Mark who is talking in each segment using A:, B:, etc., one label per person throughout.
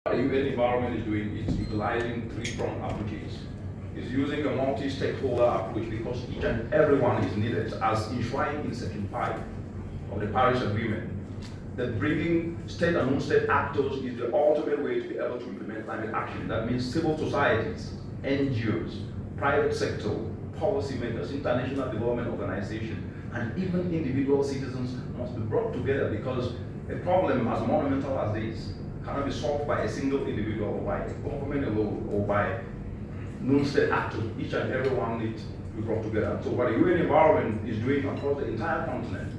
A: What the UN environment is doing is utilizing three-pronged approaches. It's using a multi-stakeholder approach because each and everyone is needed, as enshrined in Section 5 of the Paris Agreement. That bringing state and non-state actors is the ultimate way to be able to implement climate action. That means civil societies, NGOs, private sector, policymakers, international development organizations, and even individual citizens must be brought together, because a problem as monumental as this cannot be solved by a single individual or by a government alone or by non-state actors. Each and every one needs to be brought together. So what the UN environment is doing across the entire continent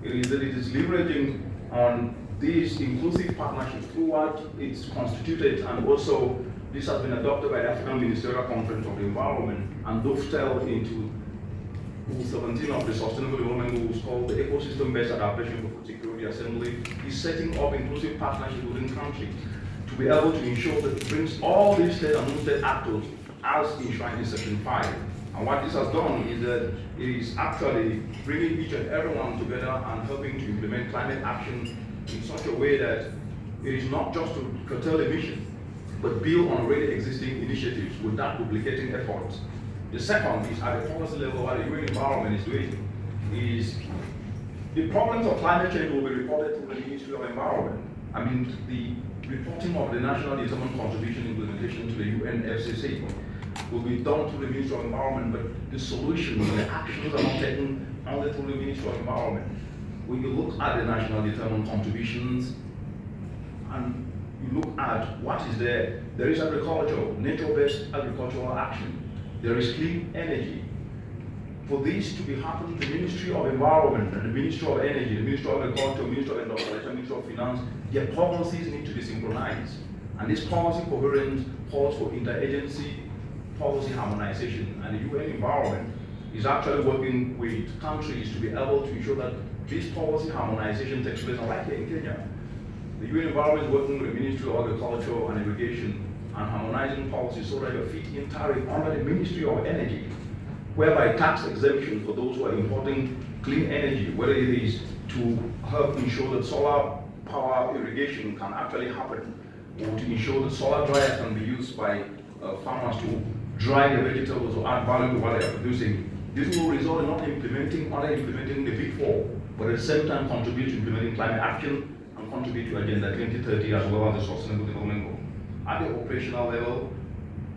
A: is that it is leveraging on these inclusive partnerships through what it's constituted, and also this has been adopted by the African Ministerial Conference of the Environment and dovetailed into Rule 17 of the Sustainable Development Goals, called the Ecosystem-Based Adaptation for Food Security Assembly, is setting up inclusive partnerships within countries to be able to ensure that it brings all these state and non-state actors as enshrined in Section 5. And what this has done is that it is actually bringing each and everyone together and helping to implement climate action in such a way that it is not just to curtail emissions, but build on already existing initiatives without duplicating efforts. The second is at the policy level. What the UN environment is doing is the problems of climate change will be reported to the Ministry of Environment. I mean, the reporting of the National Determined Contribution implementation to the UNFCCC will be done through the Ministry of Environment, but the solutions and the actions are not taken only through the Ministry of Environment. When you look at the National Determined Contributions and you look at what is there is agriculture, nature-based agricultural action. There is clean energy. For this to be happening, the Ministry of Environment and the Ministry of Energy, the Ministry of Agriculture, the Ministry of Industrialization, the Ministry of Finance, their policies need to be synchronized. And this policy coherence calls for interagency policy harmonization. And the UN environment is actually working with countries to be able to ensure that this policy harmonization takes place. Like here in Kenya, the UN environment is working with the Ministry of Agriculture and Irrigation and harmonizing policies so that your feet in tariff under the Ministry of Energy, whereby tax exemption for those who are importing clean energy, whether it is to help ensure that solar power irrigation can actually happen, or to ensure that solar dryers can be used by farmers to dry the vegetables or add value to what they are producing. This will result in not implementing the Big Four, but at the same time contribute to implementing climate action and contribute to Agenda 2030 as well as the Sustainable Development Goal. At the operational level,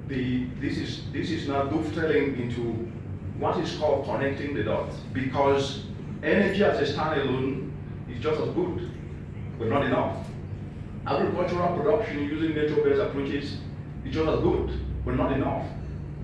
A: this is now dovetailing into what is called connecting the dots, because energy as a standalone is just as good, but not enough. Agricultural production using nature-based approaches is just as good, but not enough.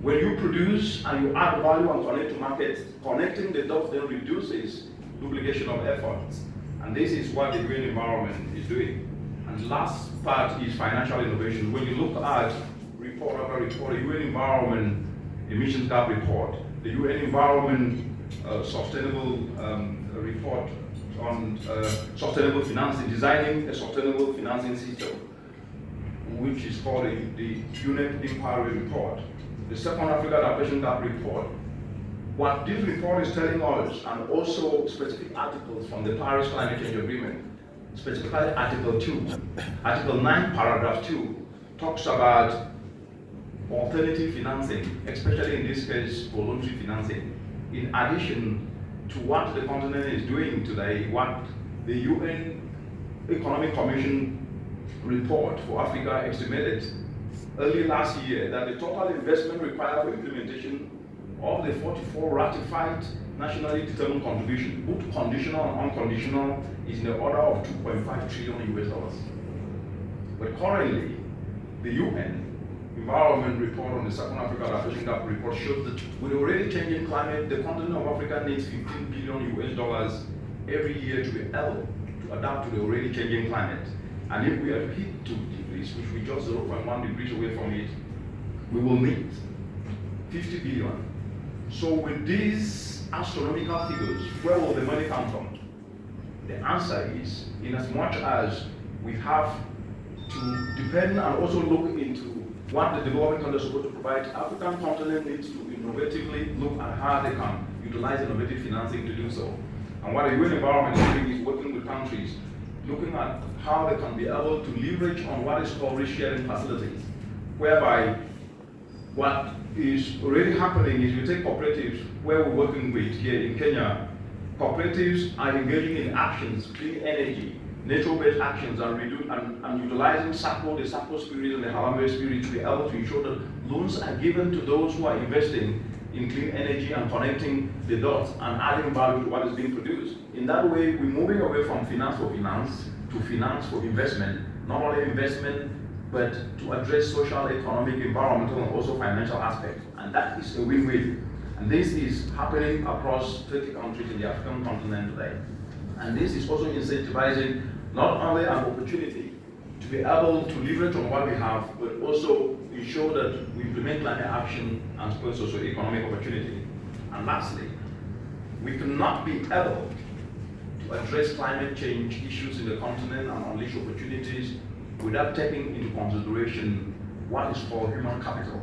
A: When you produce and you add value and connect to markets, connecting the dots then reduces duplication of efforts. And this is what the green environment is doing. And the last part is financial innovation. When you look at report after report, the UN Environment Emissions Gap Report, the UN Environment Sustainable Report on Sustainable Financing, designing a sustainable financing system, which is called the UNEP Empire Report, the Second Africa Adaptation Gap Report. What this report is telling us, and also specific articles from the Paris Climate Change Agreement, specifically Article 2, Article 9, Paragraph 2, talks about alternative financing, especially in this case, voluntary financing. In addition to what the continent is doing today, what the UN Economic Commission report for Africa estimated early last year that the total investment required for implementation of the 44 ratified nationally determined contribution, both conditional and unconditional, is in the order of 2.5 trillion US dollars. But currently, the UN Environment Report on the Second Africa Adaptation Gap Report shows that with the already changing climate, the continent of Africa needs 15 billion US dollars every year to be able to adapt to the already changing climate. And if we are to hit 2 degrees, which we just 0.1 degrees away from it, we will need 50 billion. So with these astronomical figures, where will the money come from? The answer is, in as much as we have to depend and also look into what the developing countries are supposed to provide, African continent needs to innovatively look at how they can utilize innovative financing to do so. And what the UN environment is doing is working with countries looking at how they can be able to leverage on what is called risk-sharing facilities, whereby what is already happening is you take cooperatives where we're working with here in Kenya. Cooperatives are engaging in actions, clean energy, nature-based actions, and utilizing SACCO, the SACCO spirit and the Harambee spirit to be able to ensure that loans are given to those who are investing in clean energy and connecting the dots and adding value to what is being produced. In that way, we're moving away from finance for finance to finance for investment, not only investment, but to address social, economic, environmental, and also financial aspects. And that is a win-win. And this is happening across 30 countries in the African continent today. And this is also incentivizing not only an opportunity to be able to leverage on what we have, but also ensure that we implement climate action and support socio-economic opportunity. And lastly, we cannot be able to address climate change issues in the continent and unleash opportunities without taking into consideration what is called human capital.